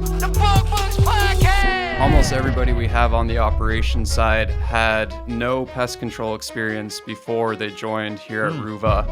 The Bug Bucks Podcast! Almost everybody we have on the operations side had no pest control experience before they joined here at RUVA.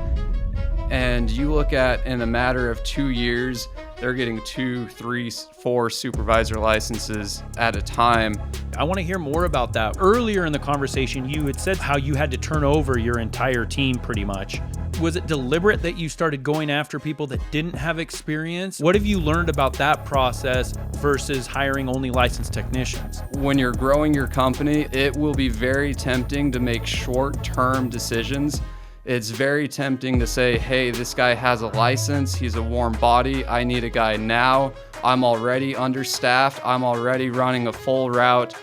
And you look at, in a matter of 2 years, they're getting 2, 3, 4 supervisor licenses at a time. I want to hear more about that. Earlier in the conversation, you had said how you had to turn over your entire team pretty much. Was it deliberate that you started going after people that didn't have experience? What have you learned about that process versus hiring only licensed technicians? When you're growing your company, it will be very tempting to make short-term decisions. It's very tempting to say, hey, this guy has a license, he's a warm body, I need a guy now, I'm already understaffed, I'm already running a full route,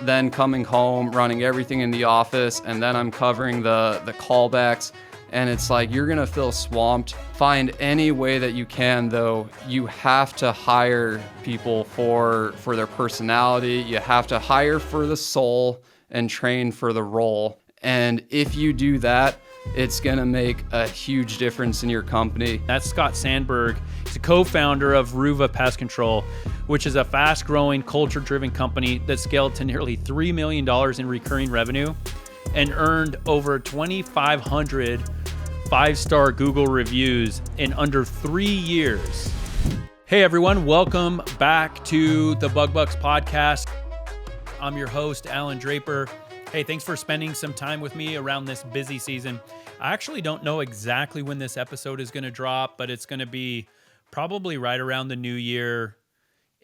then coming home, running everything in the office, and then I'm covering the callbacks. And it's like, you're gonna feel swamped. Find any way that you can, though. You have to hire people for their personality. You have to hire for the soul and train for the role. And if you do that, it's gonna make a huge difference in your company. That's Scott Sandberg. He's a co-founder of RUVA Pest Control, which is a fast-growing, culture-driven company that scaled to nearly $3 million in recurring revenue and earned over 2,500 5-star Google reviews in under 3 years. Hey everyone, welcome back to the Bug Bucks Podcast. I'm your host, Allan Draper. Hey, thanks for spending some time with me around this busy season. I actually don't know exactly when this episode is going to drop, but it's going to be probably right around the new year,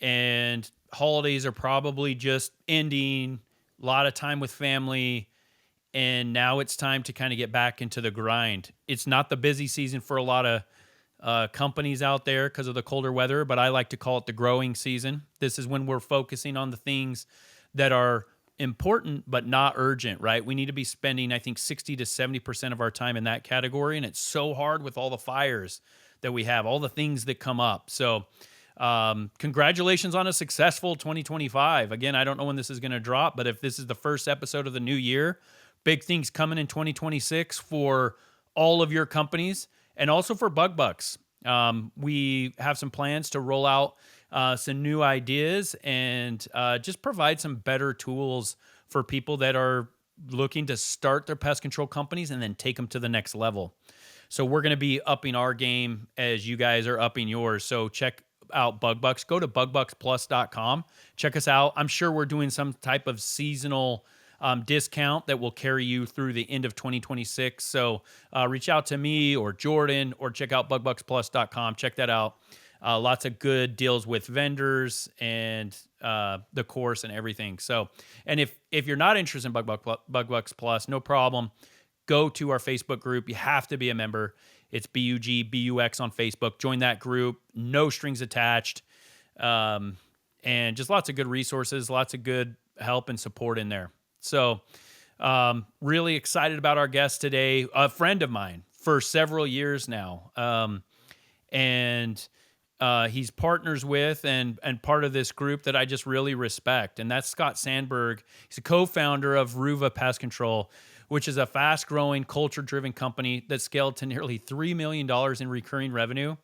and holidays are probably just ending, a lot of time with family, and now it's time to kind of get back into the grind. It's not the busy season for a lot of companies out there because of the colder weather, but I like to call it the growing season. This is when we're focusing on the things that are important but not urgent, right? We need to be spending, I think, 60 to 70% of our time in that category, and it's so hard with all the fires that we have, all the things that come up. So congratulations on a successful 2025. Again, I don't know when this is going to drop, but if this is the first episode of the new year, big things coming in 2026 for all of your companies and also for Bug Bucks. We have some plans to roll out some new ideas and just provide some better tools for people that are looking to start their pest control companies and then take them to the next level. So we're going to be upping our game as you guys are upping yours. So check out Bug Bucks. Go to bugbucksplus.com. Check us out. I'm sure we're doing some type of seasonal discount that will carry you through the end of 2026. So reach out to me or Jordan or check out bugbucksplus.com. Check that out. Lots of good deals with vendors and the course and everything. So, and if you're not interested in Bug Bucks Plus, no problem. Go to our Facebook group. You have to be a member. It's BUG-BUX on Facebook. Join that group. No strings attached. And just lots of good resources, lots of good help and support in there. So really excited about our guest today, a friend of mine for several years now. And he's partners with and part of this group that I just really respect. And that's Scott Sandberg. He's a co-founder of RUVA Pest Control, which is a fast-growing, culture-driven company that scaled to nearly $3 million in recurring revenue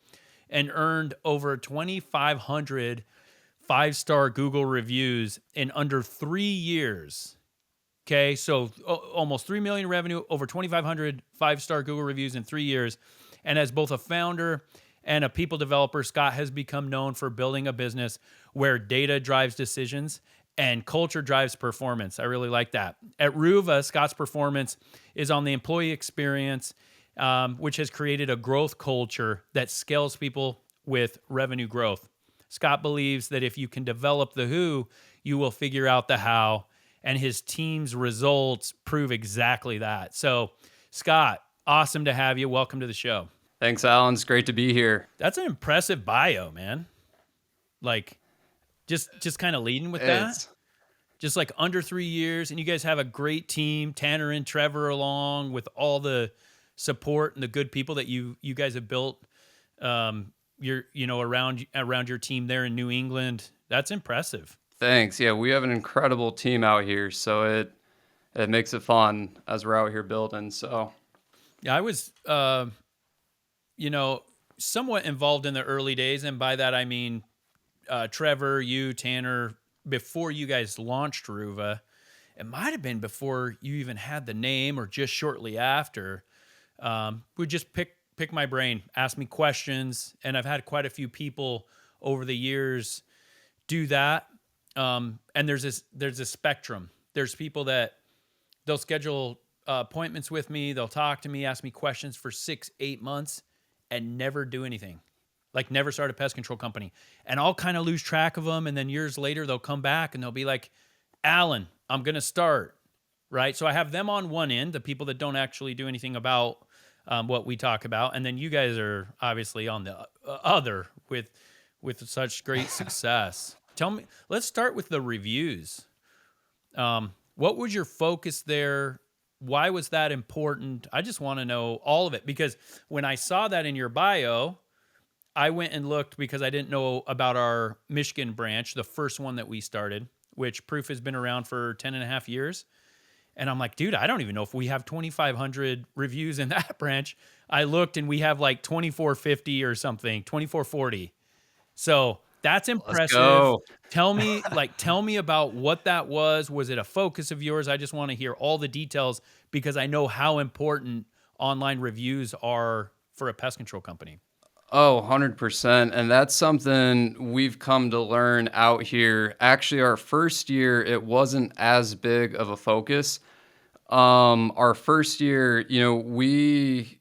and earned over 2,500 5-star Google reviews in under 3 years. Okay, so almost 3 million revenue, over 2,500 5-star Google reviews in 3 years. And as both a founder and a people developer, Scott has become known for building a business where data drives decisions and culture drives performance. I really like that. At RUVA, Scott's performance is on the employee experience, which has created a growth culture that scales people with revenue growth. Scott believes that if you can develop the who, you will figure out the how, and his team's results prove exactly that. So, Scott, awesome to have you. Welcome to the show. Thanks, Allan. It's great to be here. That's an impressive bio, man. Like, just kind of leading with that. Just like under 3 years, and you guys have a great team, Tanner and Trevor along with all the support and the good people that you guys have built around your team there in New England. That's impressive. Thanks. Yeah, we have an incredible team out here, so it makes it fun as we're out here building. So, yeah, I was, somewhat involved in the early days, and by that I mean Trevor, you, Tanner, before you guys launched RUVA, it might have been before you even had the name or just shortly after, would just pick my brain, ask me questions. And I've had quite a few people over the years do that. And there's a spectrum. There's people that they'll schedule appointments with me. They'll talk to me, ask me questions for 6-8 months and never do anything. Like never start a pest control company. And I'll kind of lose track of them. And then years later, they'll come back and they'll be like, Allan, I'm going to start. Right. So I have them on one end, the people that don't actually do anything about what we talk about. And then you guys are obviously on the other with such great success. Tell me, let's start with the reviews. What was your focus there? Why was that important? I just want to know all of it, because when I saw that in your bio, I went and looked because I didn't know about our Michigan branch, the first one that we started, which Proof has been around for 10 and a half years. And I'm like, dude, I don't even know if we have 2,500 reviews in that branch. I looked and we have like 2,450 or something, 2,440. So that's impressive. Let's go. Tell me about what that was. Was it a focus of yours? I just want to hear all the details because I know how important online reviews are for a pest control company. Oh, 100%. And that's something we've come to learn out here. Actually, our first year, it wasn't as big of a focus. Our first year, we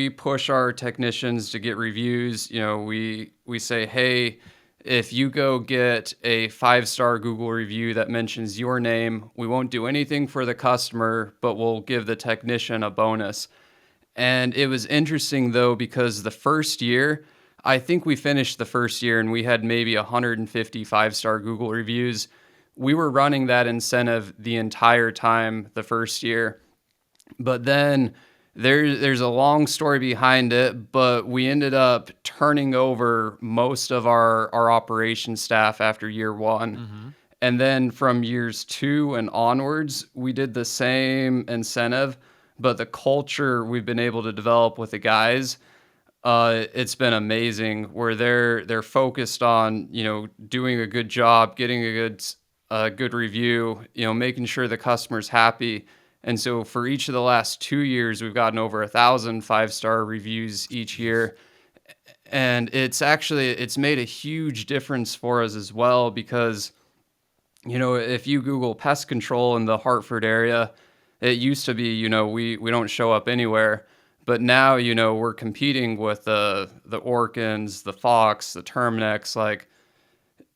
push our technicians to get reviews. We say, hey, if you go get a 5-star Google review that mentions your name, we won't do anything for the customer, but we'll give the technician a bonus. And it was interesting, though, because the first year, I think we finished the first year and we had maybe 150 5-star Google reviews. We were running that incentive the entire time the first year. But then there's a long story behind it, but we ended up turning over most of our operations staff after year one. Mm-hmm. And then from years 2 and onwards, we did the same incentive. But the culture we've been able to develop with the guys, it's been amazing. Where they're focused on doing a good job, getting a good review, making sure the customer's happy. And so for each of the last 2 years, we've gotten over 1,000 5-star reviews each year, and it's made a huge difference for us as well because if you Google pest control in the Hartford area. It used to be, we don't show up anywhere, but now, we're competing with the Orkins, the Fox, the Terminex. Like,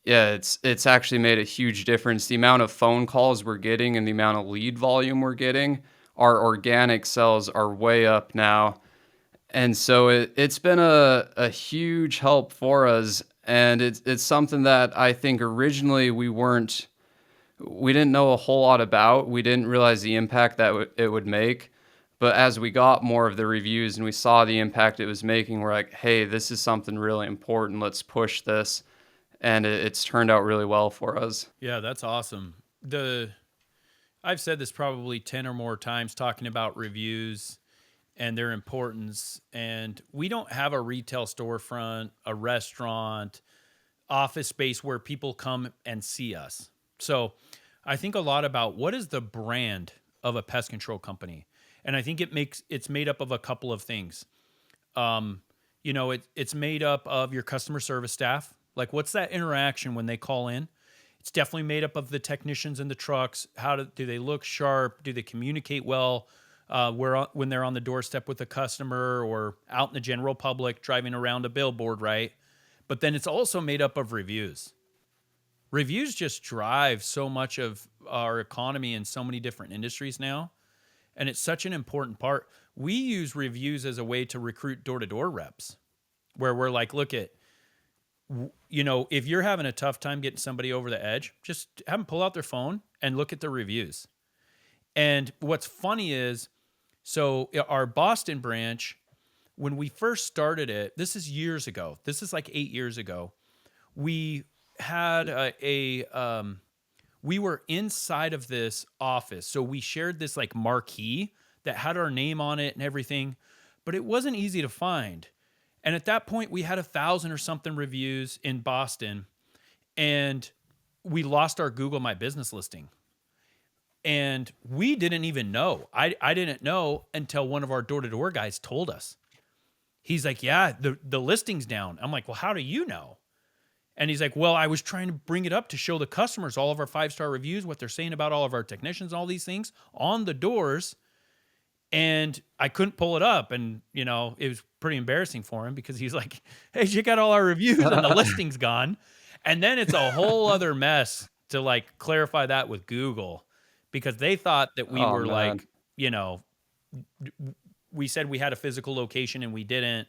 yeah, it's actually made a huge difference. The amount of phone calls we're getting and the amount of lead volume we're getting, our organic sales are way up now. And so it's been a huge help for us. And it's something that I think originally we didn't know a whole lot about. We didn't realize the impact that it would make. But as we got more of the reviews and we saw the impact it was making, we're like, hey, this is something really important. Let's push this. And it's turned out really well for us. Yeah, that's awesome. I've said this probably 10 or more times talking about reviews and their importance. And we don't have a retail storefront, a restaurant, office space where people come and see us. So I think a lot about what is the brand of a pest control company. And I think it's made up of a couple of things. It's made up of your customer service staff. Like, what's that interaction when they call in? It's definitely made up of the technicians in the trucks. Do they look sharp? Do they communicate well? When they're on the doorstep with a customer or out in the general public driving around a billboard, right? But then it's also made up of reviews. Reviews just drive so much of our economy in so many different industries now. And it's such an important part. We use reviews as a way to recruit door-to-door reps, where we're like, look at, if you're having a tough time getting somebody over the edge, just have them pull out their phone and look at the reviews. And what's funny is, so our Boston branch, when we first started it, this is years ago. This is like 8 years ago. We had we were inside of this office. So we shared this like marquee that had our name on it and everything, but it wasn't easy to find. And at that point, we had 1,000 or something reviews in Boston, and we lost our Google My Business listing. And we didn't even know. I didn't know until one of our door-to-door guys told us. He's like, yeah, the listing's down. I'm like, well, how do you know? And he's like, well, I was trying to bring it up to show the customers all of our 5-star reviews, what they're saying about all of our technicians, all these things on the doors. And I couldn't pull it up. And, you know, it was pretty embarrassing for him because he's like, hey, you got all our reviews and the listing's gone. And then it's a whole other mess to like clarify that with Google, because they thought that we Oh were man. like, you know, we said we had a physical location and we didn't,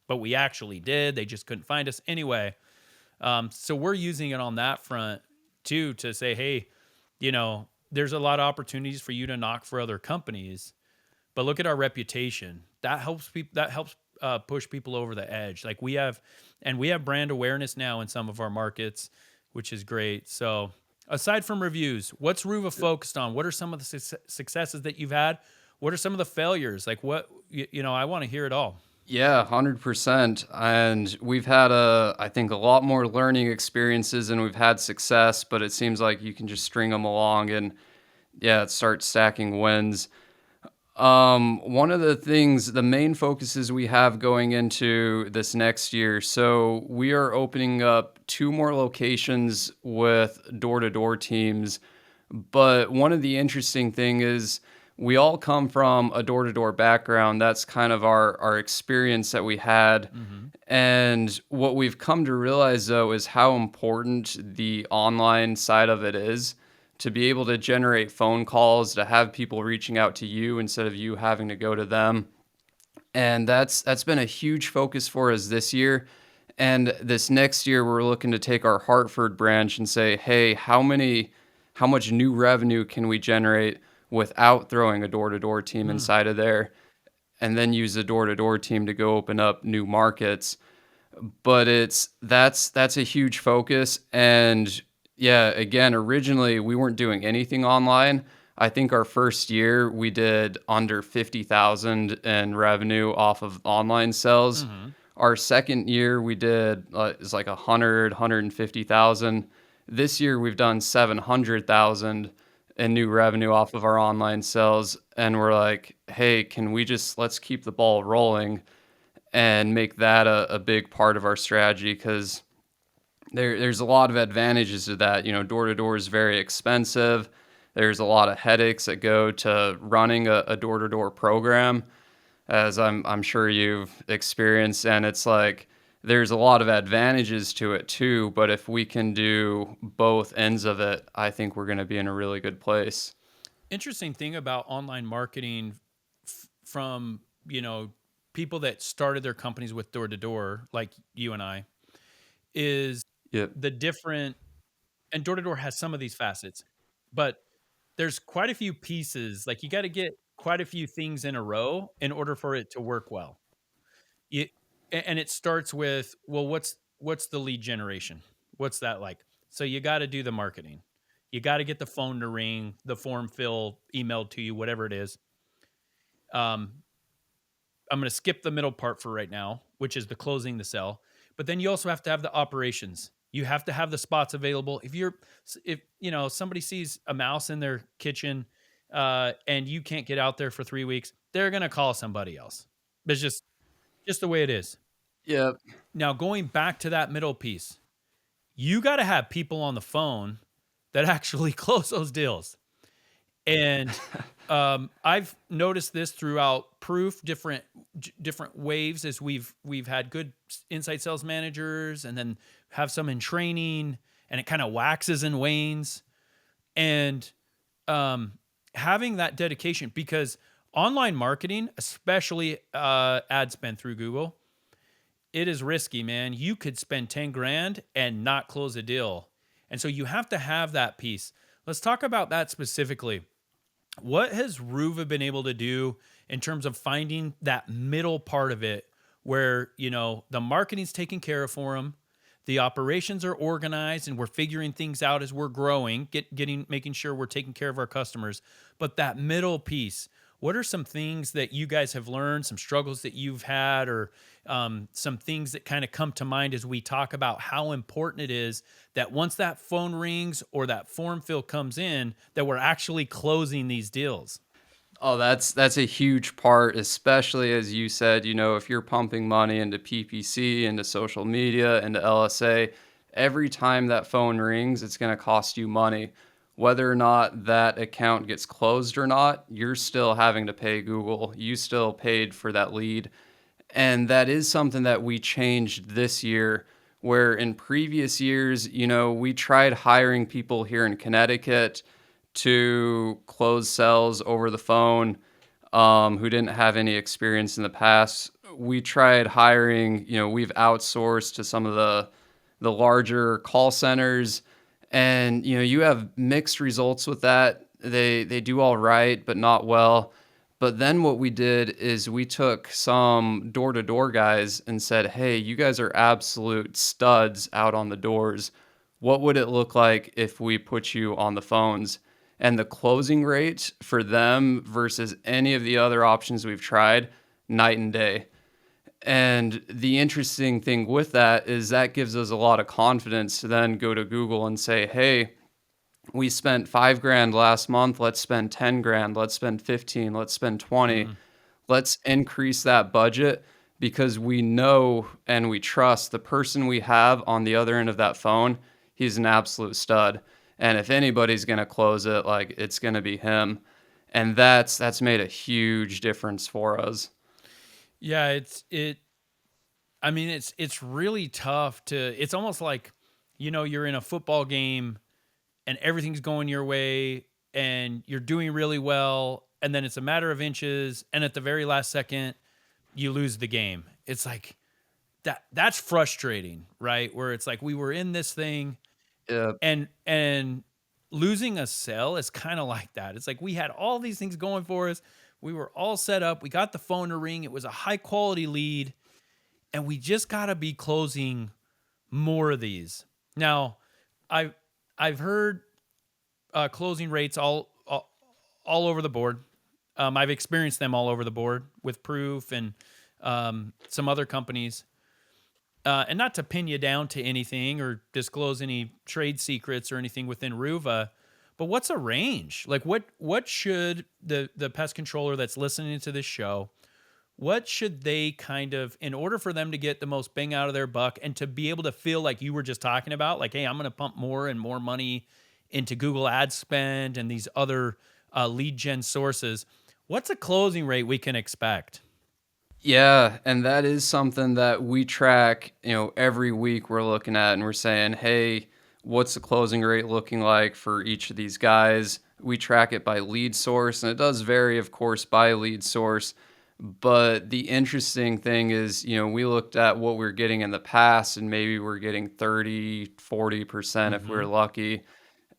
but we actually did. They just couldn't find us anyway. So we're using it on that front too, to say, hey, you know, there's a lot of opportunities for you to knock for other companies, but look at our reputation. That helps people. That helps push people over the edge. Like we have brand awareness now in some of our markets, which is great. So aside from reviews, what's RUVA focused on? What are some of the successes that you've had? What are some of the failures? Like what, you know, I want to hear it all. Yeah, 100%. And we've had I think a lot more learning experiences and we've had success, but it seems like you can just string them along and yeah, start stacking wins. One of the things, the main focuses we have going into this next year, so we are opening up 2 more locations with door-to-door teams. But one of the interesting thing is we all come from a door-to-door background. That's kind of our experience that we had. Mm-hmm. And what we've come to realize though is how important the online side of it is, to be able to generate phone calls, to have people reaching out to you instead of you having to go to them. And that's been a huge focus for us this year. And this next year, we're looking to take our Hartford branch and say, hey, how much new revenue can we generate without throwing a door-to-door team Mm. inside of there? And then use the door-to-door team to go open up new markets. But that's a huge focus. And yeah, again, originally we weren't doing anything online. I think our first year we did under 50,000 in revenue off of online sales. Mm-hmm. Our second year we did it's like 150,000. This year we've done 700,000 in new revenue off of our online sales, and we're like, hey, can we just let's keep the ball rolling and make that a big part of our strategy, because there's a lot of advantages to that. You know, door to door is very expensive. There's a lot of headaches that go to running a door to door program, as I'm sure you've experienced. And it's like there's a lot of advantages to it too. But if we can do both ends of it, I think we're going to be in a really good place. Interesting thing about online marketing from, you know, people that started their companies with door to door, like you and I, is Yep. the different, and door to door has some of these facets, but there's quite a few pieces. Like you got to get quite a few things in a row in order for it to work well. You, and it starts with, well, what's the lead generation? What's that like? So you got to do the marketing. You got to get the phone to ring, the form fill emailed to you, whatever it is. Um, I'm going to skip the middle part for right now, which is the closing the sale. But then you also have to have the operations. You have to have the spots available. If you know somebody sees a mouse in their kitchen and you can't get out there for 3 weeks, they're going to call somebody else. It's just the way it is. Yep. Now going back to that middle piece, you got to have people on the phone that actually close those deals. And I've noticed this throughout Proof, different waves, as we've had good inside sales managers and then have some in training, and it kind of waxes and wanes. And having that dedication, because online marketing, especially ad spend through Google, it is risky, man. You could spend 10 grand and not close a deal. And so you have to have that piece. Let's talk about that specifically. What has RUVA been able to do in terms of finding that middle part of it where, you know, the marketing's taken care of for them, the operations are organized, and we're figuring things out as we're growing, making sure we're taking care of our customers. But that middle piece, what are some things that you guys have learned, some struggles that you've had, or some things that kind of come to mind as we talk about how important it is that once that phone rings or that form fill comes in, that we're actually closing these deals? Oh, that's a huge part, especially as you said, if you're pumping money into PPC, into social media, into LSA, every time that phone rings, it's going to cost you money. Whether or not that account gets closed or not, you're still having to pay Google. You still paid for that lead. And that is something that we changed this year, where in previous years, we tried hiring people here in Connecticut to close sales over the phone who didn't have any experience in the past. We tried hiring, we've outsourced to some of the larger call centers, and you have mixed results with that. They do all right, but not well. But then what we did is we took some door-to-door guys and said, hey, you guys are absolute studs out on the doors. What would it look like if we put you on the phones? And the closing rate for them versus any of the other options we've tried, night and day. And the interesting thing with that is that gives us a lot of confidence to then go to Google and say, hey, we spent $5,000 last month. Let's spend $10,000. Let's spend 15. Let's spend 20. Let's increase that budget because we know and we trust the person we have on the other end of that phone. He's an absolute stud. And if anybody's going to close it, like, it's going to be him. And that's made a huge difference for us. Yeah, it's really tough it's almost like, you're in a football game and everything's going your way and you're doing really well. And then it's a matter of inches. And at the very last second, you lose the game. It's like that's frustrating, right? Where it's like, we were in this thing. Yeah. And losing a sale is kind of like that. It's like we had all these things going for us. We were all set up. We got the phone to ring. It was a high quality lead, and we just got to be closing more of these. Now, I've heard closing rates all over the board. I've experienced them all over the board with Proof and some other companies. And not to pin you down to anything or disclose any trade secrets or anything within RUVA, but what's a range? Like what should the pest controller that's listening to this show, what should they kind of, in order for them to get the most bang out of their buck and to be able to feel like you were just talking about, like, hey, I'm going to pump more and more money into Google ad spend and these other lead gen sources, what's a closing rate we can expect? Yeah, and that is something that we track, every week we're looking at and we're saying, hey, what's the closing rate looking like for each of these guys? We track it by lead source, and it does vary, of course, by lead source. But the interesting thing is, we looked at what we were getting in the past, and maybe we're getting 30, 40% if we're lucky.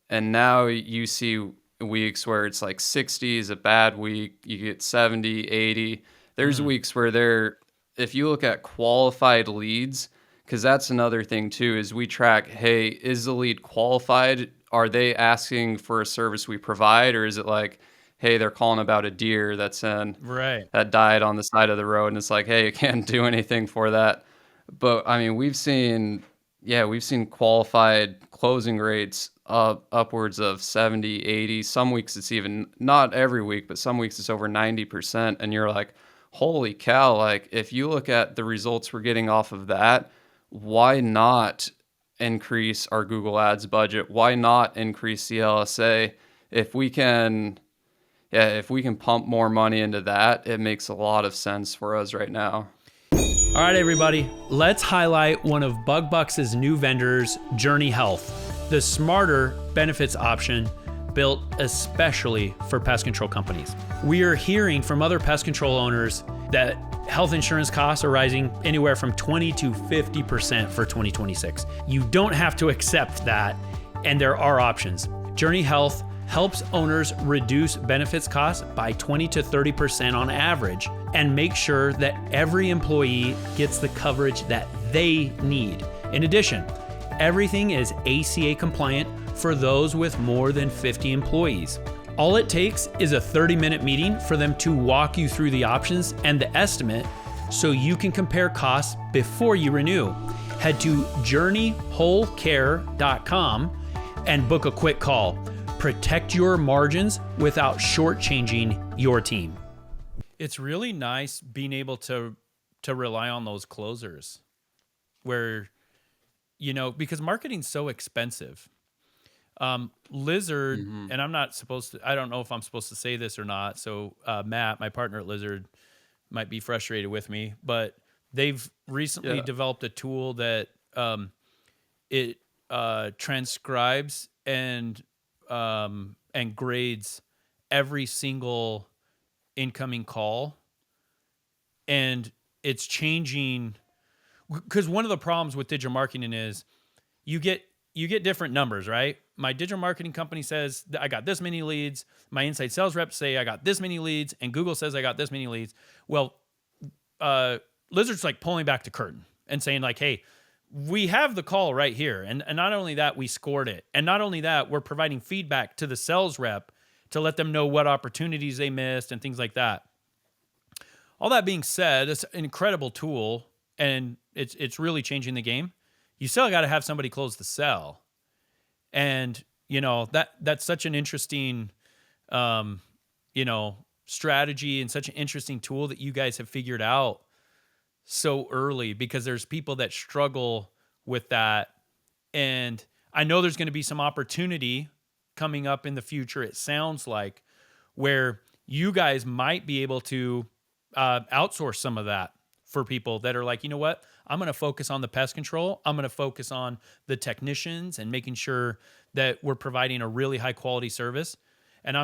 And now you see weeks where it's like 60 is a bad week. You get 70, 80. There's weeks where if you look at qualified leads, because that's another thing too, is we track, hey, is the lead qualified? Are they asking for a service we provide? Or is it like, hey, they're calling about a deer that died on the side of the road, and it's like, hey, you can't do anything for that. But I mean, we've seen qualified closing rates upwards of 70, 80. Some weeks it's even, not every week, but some weeks it's over 90%. And you're like, holy cow, like, if you look at the results we're getting off of that, why not increase our Google Ads budget? Why not increase the LSA? If we can pump more money into that, it makes a lot of sense for us right now. All right, everybody, let's highlight one of BugBucks's new vendors, Journey Health, the smarter benefits option built especially for pest control companies. We are hearing from other pest control owners that health insurance costs are rising anywhere from 20 to 50% for 2026. You don't have to accept that, and there are options. Journey Health helps owners reduce benefits costs by 20 to 30% on average and make sure that every employee gets the coverage that they need. In addition, everything is ACA compliant for those with more than 50 employees. All it takes is a 30-minute meeting for them to walk you through the options and the estimate so you can compare costs before you renew. Head to journeywholecare.com and book a quick call. Protect your margins without shortchanging your team. It's really nice being able to rely on those closers where, because marketing's so expensive. Lizard, and I don't know if I'm supposed to say this or not. So Matt, my partner at Lizard, might be frustrated with me, but they've recently developed a tool that it transcribes and grades every single incoming call, and it's changing because one of the problems with digital marketing is you get different numbers, right? My digital marketing company says I got this many leads. My inside sales reps say I got this many leads, and Google says I got this many leads. Well, Lizard's like pulling back the curtain and saying like, hey, we have the call right here. And not only that, we scored it. And not only that, we're providing feedback to the sales rep to let them know what opportunities they missed and things like that. All that being said, it's an incredible tool and it's really changing the game. You still got to have somebody close the sell. And, that's such an interesting, strategy and such an interesting tool that you guys have figured out so early, because there's people that struggle with that. And I know there's going to be some opportunity coming up in the future, it sounds like, where you guys might be able to outsource some of that for people that are like, you know what, I'm going to focus on the pest control. I'm going to focus on the technicians and making sure that we're providing a really high quality service. And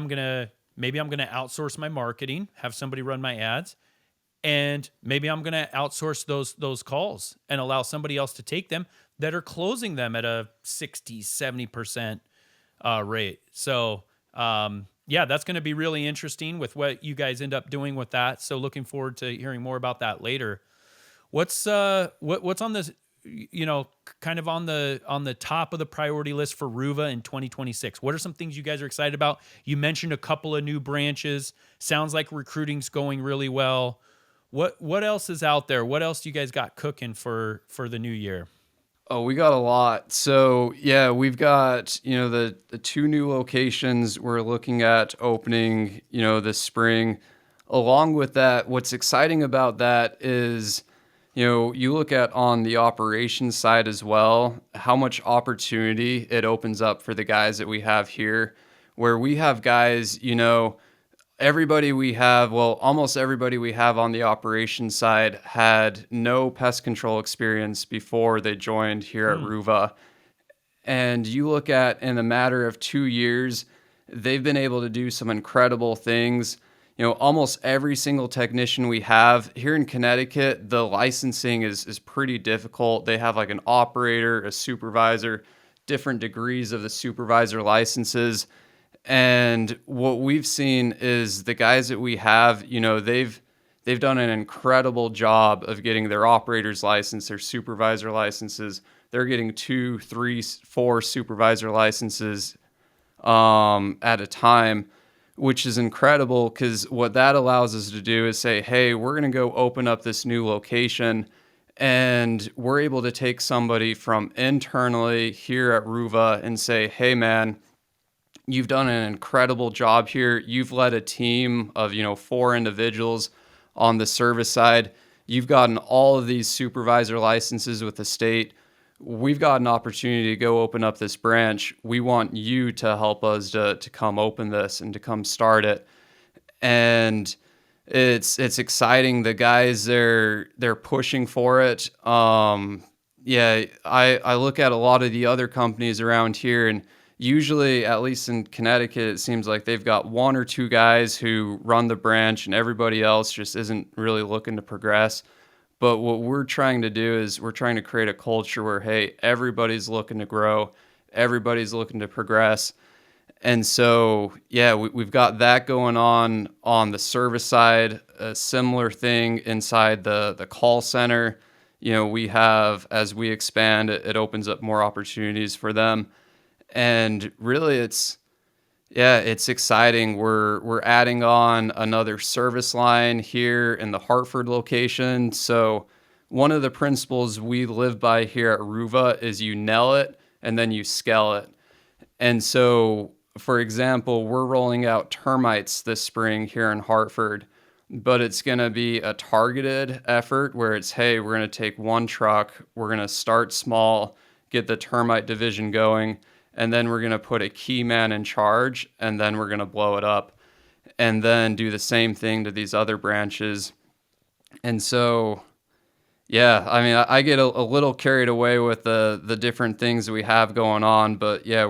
maybe I'm going to outsource my marketing, have somebody run my ads. And maybe I'm going to outsource those calls and allow somebody else to take them that are closing them at a 60, 70% rate. So, that's going to be really interesting with what you guys end up doing with that. So looking forward to hearing more about that later. What's on this, kind of on the top of the priority list for RUVA in 2026? What are some things you guys are excited about? You mentioned a couple of new branches. Sounds like recruiting's going really well. What else is out there? What else do you guys got cooking for the new year? Oh, we got a lot. So yeah, we've got, the 2 new locations we're looking at opening, this spring. Along with that, what's exciting about that is, you look at on the operations side as well, how much opportunity it opens up for the guys that we have here, where we have guys, almost everybody we have on the operations side had no pest control experience before they joined here at RUVA. And you look at, in a matter of 2 years, they've been able to do some incredible things. Almost every single technician we have here in Connecticut, the licensing is pretty difficult. They have like an operator, a supervisor, different degrees of the supervisor licenses. And what we've seen is the guys that we have, they've done an incredible job of getting their operator's license, their supervisor licenses. They're getting 2, 3, 4 supervisor licenses at a time, which is incredible, because what that allows us to do is say, hey, we're going to go open up this new location, and we're able to take somebody from internally here at RUVA and say, hey, man, you've done an incredible job here. You've led a team of, 4 individuals on the service side. You've gotten all of these supervisor licenses with the state. We've got an opportunity to go open up this branch. We want you to help us to come open this and to come start it. And it's exciting. The guys, they're pushing for it. I look at a lot of the other companies around here, and usually, at least in Connecticut, it seems like they've got 1 or 2 guys who run the branch and everybody else just isn't really looking to progress. But what we're trying to do is we're trying to create a culture where, hey, everybody's looking to grow, everybody's looking to progress. And so, we've got that going on the service side, a similar thing inside the call center. We have, as we expand, it opens up more opportunities for them. And really, it's Yeah, it's exciting. We're adding on another service line here in the Hartford location. So one of the principles we live by here at RUVA is you nail it and then you scale it. And so, for example, we're rolling out termites this spring here in Hartford, but it's going to be a targeted effort where it's, hey, we're going to take one truck, we're going to start small, get the termite division going, and then we're going to put a key man in charge, and then we're going to blow it up, and then do the same thing to these other branches. And so, yeah, I mean, I get a little carried away with the different things that we have going on, but yeah,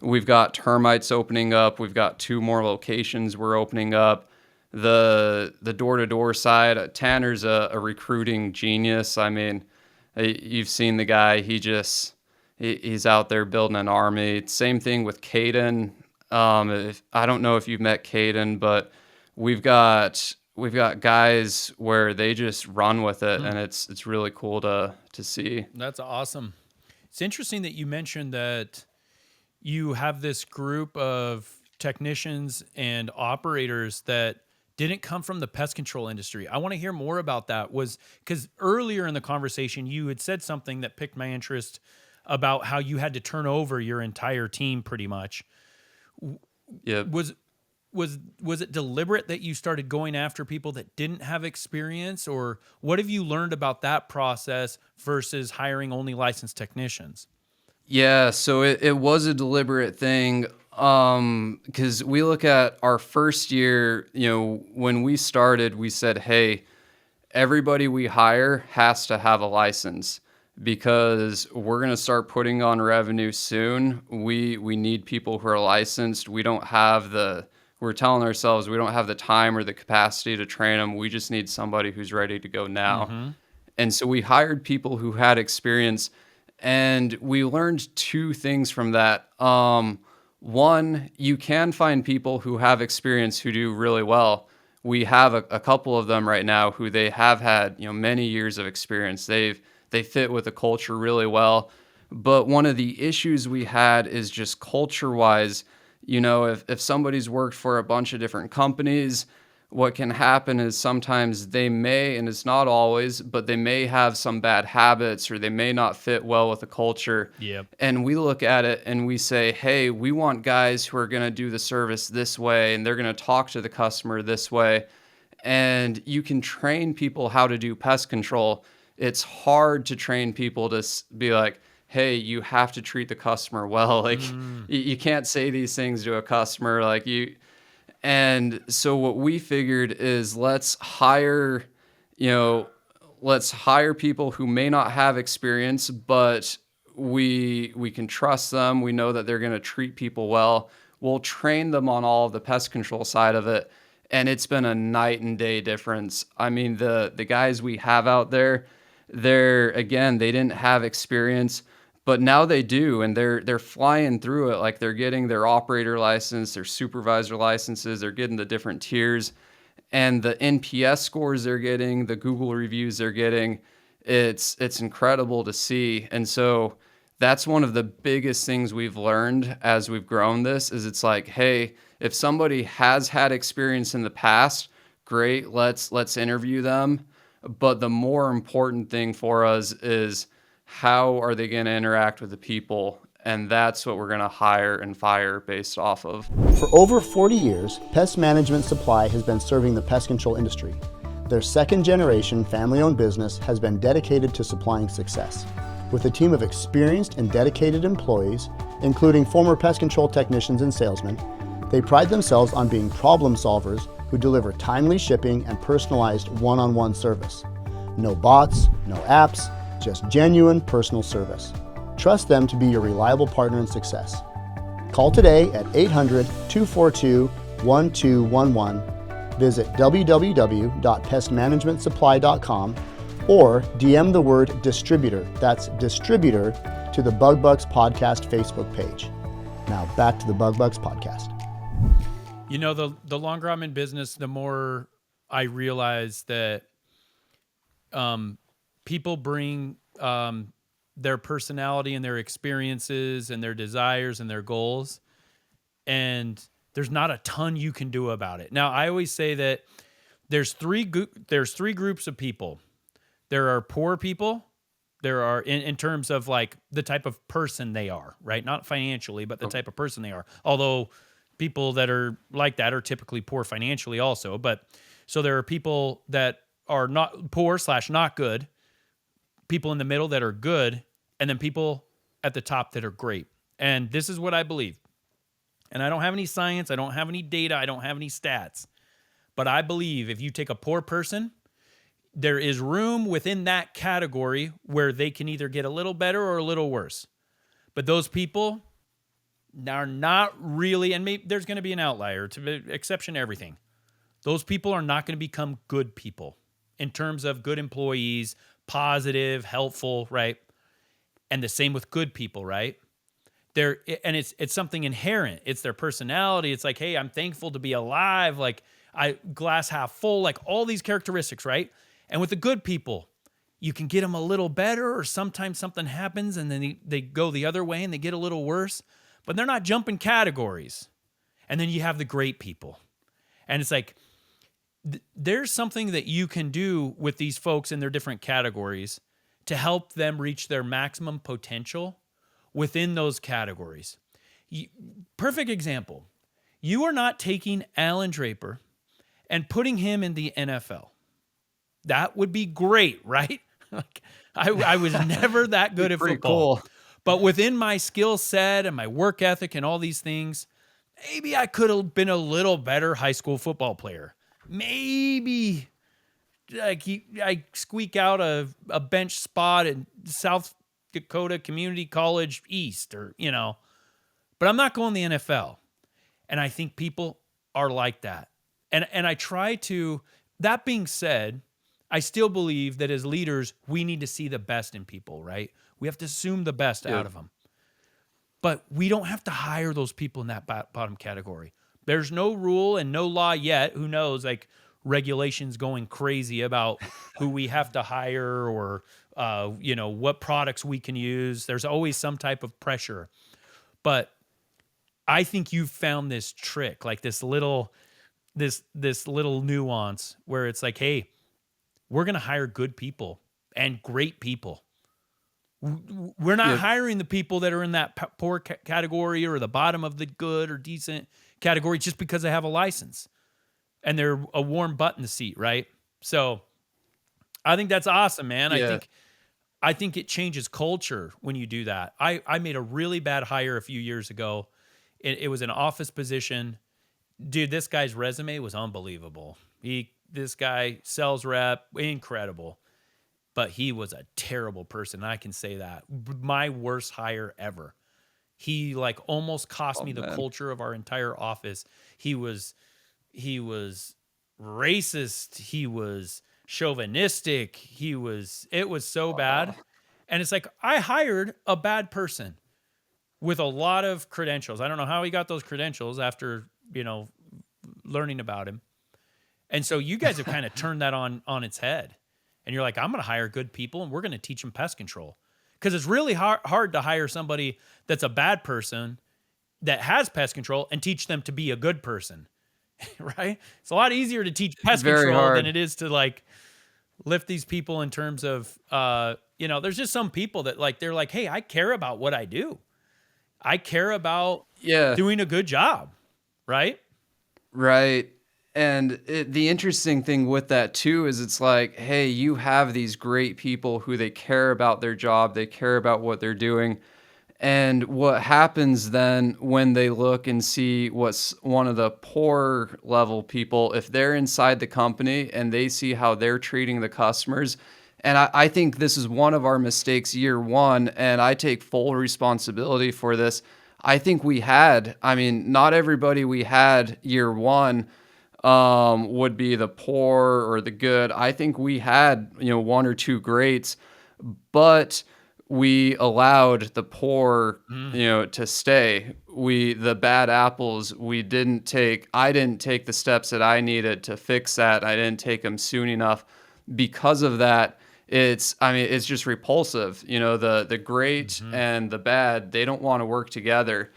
we've got termites opening up. We've got 2 more locations we're opening up. The door-to-door side, Tanner's a recruiting genius. I mean, you've seen the guy. He's out there building an army. Same thing with Caden. I don't know if you've met Caden, but we've got guys where they just run with it, and it's really cool to see. That's awesome. It's interesting that you mentioned that you have this group of technicians and operators that didn't come from the pest control industry. I want to hear more about that. Was because earlier in the conversation you had said something that piqued my interest about how you had to turn over your entire team pretty much. Yeah. Was it deliberate that you started going after people that didn't have experience, or what have you learned about that process versus hiring only licensed technicians? Yeah, so it was a deliberate thing, because we look at our first year, when we started, we said, hey, everybody we hire has to have a license because we're going to start putting on revenue soon. We need people who are licensed. We're telling ourselves we don't have the time or the capacity to train them. We just need somebody who's ready to go now. Mm-hmm. And so we hired people who had experience, and we learned 2 things from that. One, you can find people who have experience who do really well. We have a couple of them right now who they have had, many years of experience. They fit with the culture really well. But one of the issues we had is just culture-wise, if somebody's worked for a bunch of different companies, what can happen is sometimes they may, and it's not always, but they may have some bad habits or they may not fit well with the culture. Yep. And we look at it and we say, hey, we want guys who are going to do the service this way and they're going to talk to the customer this way. And you can train people how to do pest control. It's hard to train people to be like, hey, you have to treat the customer well. Like you can't say these things to a customer like you. And so what we figured is let's hire people who may not have experience, but we can trust them. We know that they're going to treat people well. We'll train them on all of the pest control side of it. And it's been a night and day difference. I mean, the guys we have out there, they didn't have experience, but now they do, and they're flying through it. Like they're getting their operator license, their supervisor licenses, they're getting the different tiers, and the NPS scores they're getting, the Google reviews they're getting, it's incredible to see. And so that's one of the biggest things we've learned as we've grown this is it's like, hey, if somebody has had experience in the past, great, let's interview them. But the more important thing for us is how are they going to interact with the people? And that's what we're going to hire and fire based off of. For over 40 years, Pest Management Supply has been serving the pest control industry. Their second-generation family-owned business has been dedicated to supplying success. With a team of experienced and dedicated employees, including former pest control technicians and salesmen, they pride themselves on being problem solvers who deliver timely shipping and personalized one-on-one service. No bots, no apps, just genuine personal service. Trust them to be your reliable partner in success. Call today at 800-242-1211, visit www.pestmanagementsupply.com, or DM the word distributor, that's distributor, to the Bug Bucks Podcast Facebook page. Now back to the Bug Bucks Podcast. The longer I'm in business, the more I realize that people bring their personality and their experiences and their desires and their goals. and there's not a ton you can do about it. Now, I always say that there's three groups of people. There are poor people. There are in terms of like the type of person they are, right? Not financially, but the type of person they are. Although people that are like that are typically poor financially also. But so there are people that are not poor / not good, people in the middle that are good, and then people at the top that are great. And this is what I believe. And I don't have any science, I don't have any data, I don't have any stats. But I believe if you take a poor person, there is room within that category where they can either get a little better or a little worse. But those people are not really, and maybe there's going to be an outlier, to exception to everything. Those people are not going to become good people in terms of good employees, positive, helpful, right? And the same with good people, right? It's something inherent. It's their personality. It's like, hey, I'm thankful to be alive. Like glass half full, like all these characteristics, right? And with the good people, you can get them a little better, or sometimes something happens and then they go the other way and they get a little worse, but they're not jumping categories. And then you have the great people. And it's like, there's something that you can do with these folks in their different categories to help them reach their maximum potential within those categories. Perfect example. You are not taking Allan Draper and putting him in the NFL. That would be great, right? Like I was never that good at football. Cool. But within my skill set and my work ethic and all these things, maybe I could have been a little better high school football player. Maybe I squeak out a bench spot in South Dakota Community College East, or, but I'm not going to the NFL. And I think people are like that. And I try to, that being said, I still believe that as leaders, we need to see the best in people, right? We have to assume the best out of them. But we don't have to hire those people in that bottom category. There's no rule and no law yet. Who knows? Like regulations going crazy about who we have to hire, or what products we can use. There's always some type of pressure. But I think you've found this trick, like this little nuance where it's like, hey, we're going to hire good people and great people. We're not hiring the people that are in that poor category or the bottom of the good or decent category just because they have a license and they're a warm butt in the seat, right? So I think that's awesome, man. Yeah. I think it changes culture when you do that. I made a really bad hire a few years ago. It was an office position. Dude, this guy's resume was unbelievable. This guy, sales rep, incredible. But he was a terrible person. I can say that. My worst hire ever. He almost cost me the culture of our entire office. He was racist. He was chauvinistic. It was so bad. And it's like, I hired a bad person with a lot of credentials. I don't know how he got those credentials after, learning about him. And so you guys have kind of turned that on its head. And you're like, I'm going to hire good people and we're going to teach them pest control. Because it's really hard to hire somebody that's a bad person that has pest control and teach them to be a good person, right? It's a lot easier to teach pest control than it is to lift these people in terms of, there's just some people that they're like, hey, I care about what I do. I care about doing a good job, right? Right. And the interesting thing with that too is it's like, hey, you have these great people who they care about their job, they care about what they're doing. And what happens then when they look and see what's one of the poor level people, if they're inside the company and they see how they're treating the customers, and I think this is one of our mistakes year one, and I take full responsibility for this. I think not everybody we had year one would be the poor or the good. I think we had, one or two greats, but we allowed the poor, to stay. The bad apples, I didn't take the steps that I needed to fix that. I didn't take them soon enough. Because of that, it's just repulsive. The great and the bad, they don't want to work together.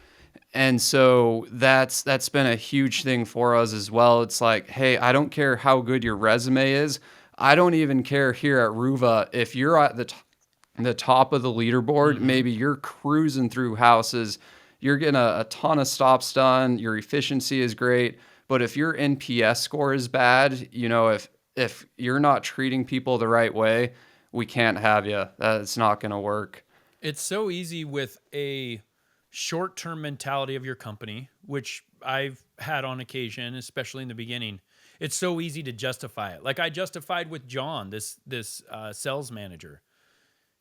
And so that's been a huge thing for us as well. It's like, hey, I don't care how good your resume is. I don't even care here at RUVA if you're at the top of the leaderboard. Maybe you're cruising through houses, you're getting a ton of stops done, your efficiency is great. But if your NPS score is bad, if you're not treating people the right way, we can't have you. That's not going to work. It's so easy with a short-term mentality of your company, which I've had on occasion, especially in the beginning. It's so easy to justify it. Like I justified with John, this sales manager.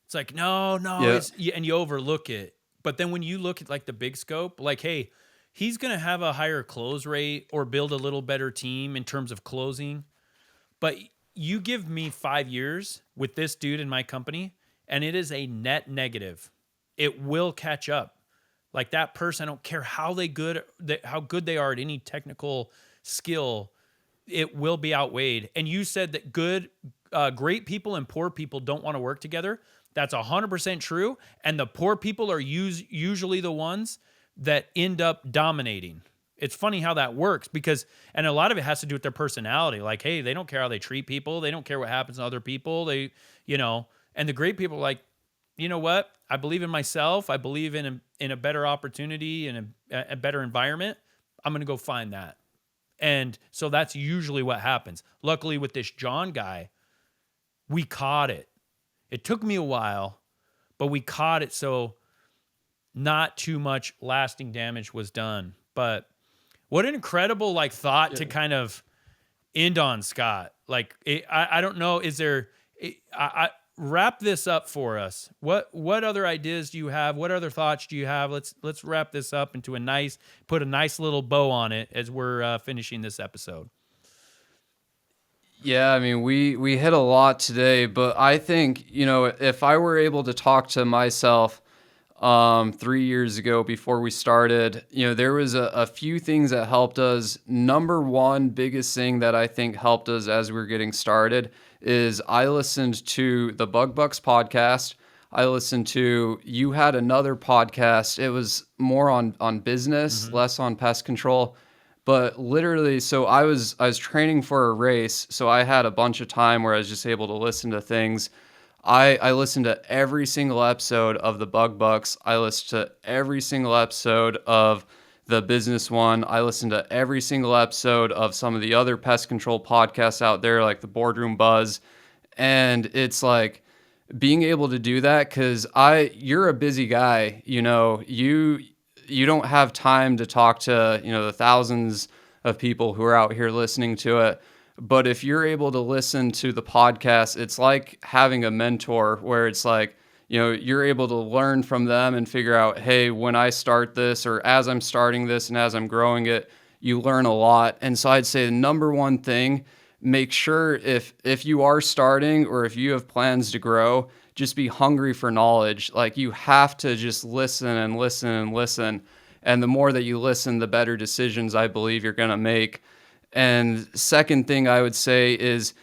It's like, no, Yeah. and you overlook it. But then when you look at like the big scope, like, hey, he's going to have a higher close rate or build a little better team in terms of closing. But you give me 5 years with this dude in my company, and it is a net negative. It will catch up. Like that person, I don't care how good they are at any technical skill, it will be outweighed. And you said that great people and poor people don't want to work together. That's 100% true. And the poor people are usually the ones that end up dominating. It's funny how that works and a lot of it has to do with their personality. Like, hey, they don't care how they treat people. They don't care what happens to other people. And the great people are like, you know what? I believe in myself. I believe in a better opportunity and a better environment. I'm going to go find that. And so that's usually what happens. Luckily with this John guy, we caught it. It took me a while, but we caught it. So not too much lasting damage was done. But what an incredible thought to kind of end on, Scott. I don't know. Wrap this up for us. What other ideas do you have? What other thoughts do you have? Let's wrap this up into put a nice little bow on it as we're finishing this episode. Yeah, I mean, we hit a lot today, but I think, if I were able to talk to myself 3 years ago before we started, there was a few things that helped us. Number one biggest thing that I think helped us as we were getting started is I listened to the Bug Bucks podcast. I listened to, you had another podcast. It was more on business, less on pest control. But literally, so I was training for a race, so I had a bunch of time where I was just able to listen to things. I listened to every single episode of the Bug Bucks. I listened to every single episode of the business one. I listened to every single episode of some of the other pest control podcasts out there, like the Boardroom Buzz. And it's like being able to do that, because you're a busy guy, you don't have time to talk to, the thousands of people who are out here listening to it. But if you're able to listen to the podcast, it's like having a mentor where it's like, you're able to learn from them and figure out, hey, when I start this, or as I'm starting this and as I'm growing it, you learn a lot. And so I'd say the number one thing, make sure if you are starting or if you have plans to grow, just be hungry for knowledge. Like you have to just listen and listen and listen. And the more that you listen, the better decisions I believe you're going to make. And second thing I would say is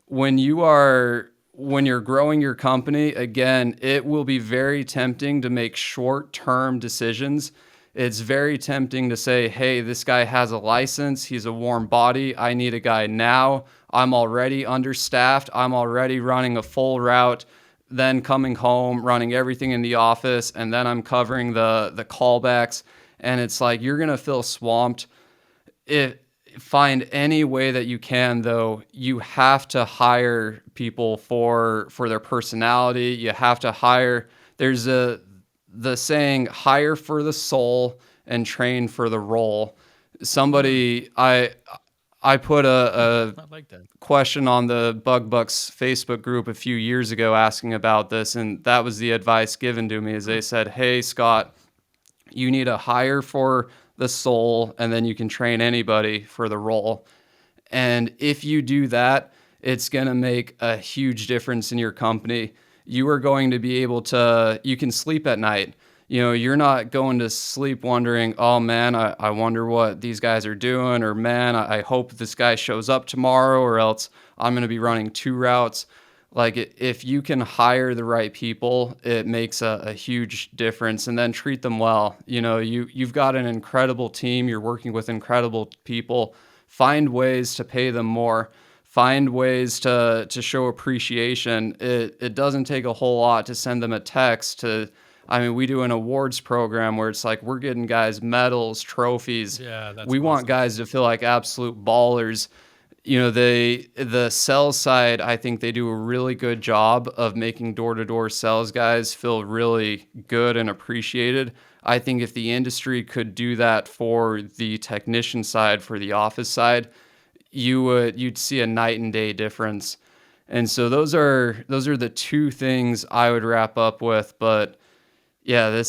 when you're growing your company, again, it will be very tempting to make short-term decisions. It's very tempting to say, hey, this guy has a license. He's a warm body. I need a guy now. I'm already understaffed. I'm already running a full route, then coming home, running everything in the office, and then I'm covering the callbacks. And it's like you're going to feel swamped. Find any way that you can, though. You have to people for their personality. You have to hire. There's the saying, hire for the soul and train for the role. Somebody, I put a like that question on the Bug Bucks Facebook group a few years ago asking about this, and that was the advice given to me. Is they said, hey, Scott, you need to hire for the soul, and then you can train anybody for the role. And if you do that, it's going to make a huge difference in your company. You are going to be able to, you can sleep at night. You're not going to sleep wondering, oh man, I wonder what these guys are doing, or man, I hope this guy shows up tomorrow, or else I'm going to be running 2 routes. Like if you can hire the right people, it makes a huge difference, and then treat them well. You know, you've got an incredible team. You're working with incredible people. Find ways to pay them more. Find ways to show appreciation. It doesn't take a whole lot to send them a text I mean, we do an awards program where it's like we're getting guys medals, trophies. Yeah, that's we want awesome. guys to feel like absolute ballers. You know, the sales side, I think they do a really good job of making door-to-door sales guys feel really good and appreciated. I think if the industry could do that for the technician side, for the office side, you'd see a night and day difference. And so those are the two things I would wrap up with. But yeah,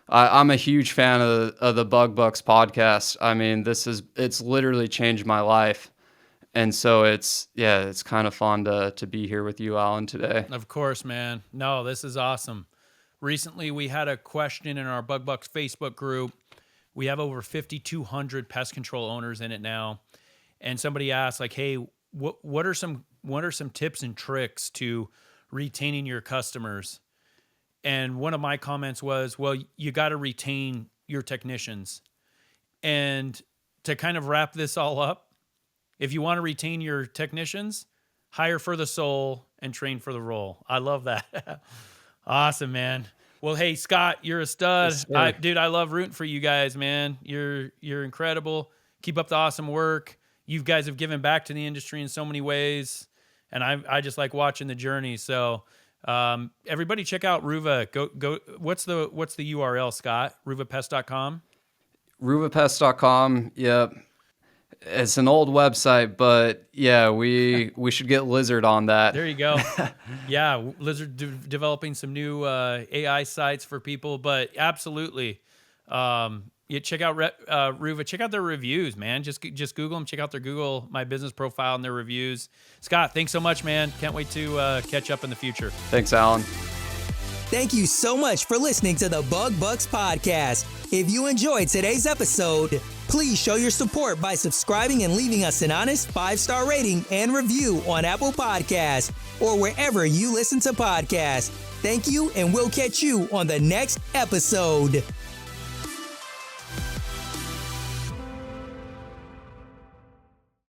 I'm a huge fan of the Bug Bucks podcast. I mean, it's literally changed my life. And so it's kind of fun to be here with you, Allan, today. Of course, man. No, this is awesome. Recently, we had a question in our Bug Bucks Facebook group. We have over 5,200 pest control owners in it now. And somebody asked, like, hey, what are some tips and tricks to retaining your customers? And one of my comments was, well, you got to retain your technicians. And to kind of wrap this all up, if you want to retain your technicians, hire for the soul and train for the role. I love that. Awesome, man. Well, hey, Scott, you're a stud. Yes, Dude, I love rooting for you guys, man. You're incredible. Keep up the awesome work. You guys have given back to the industry in so many ways, and I just like watching the journey. So everybody check out RUVA. Go. What's the URL, Scott? RUVAPest.com? RUVAPest.com, yep. It's an old website, but yeah, we should get Lizard on that. There you go. Yeah, Lizard developing some new AI sites for people, but absolutely. You check out RUVA. Check out their reviews, man. Just Google them. Check out their Google My Business profile and their reviews. Scott, thanks so much, man. Can't wait to catch up in the future. Thanks, Allan. Thank you so much for listening to the Bug Bucks podcast. If you enjoyed today's episode, please show your support by subscribing and leaving us an honest 5-star rating and review on Apple Podcasts or wherever you listen to podcasts. Thank you, and we'll catch you on the next episode.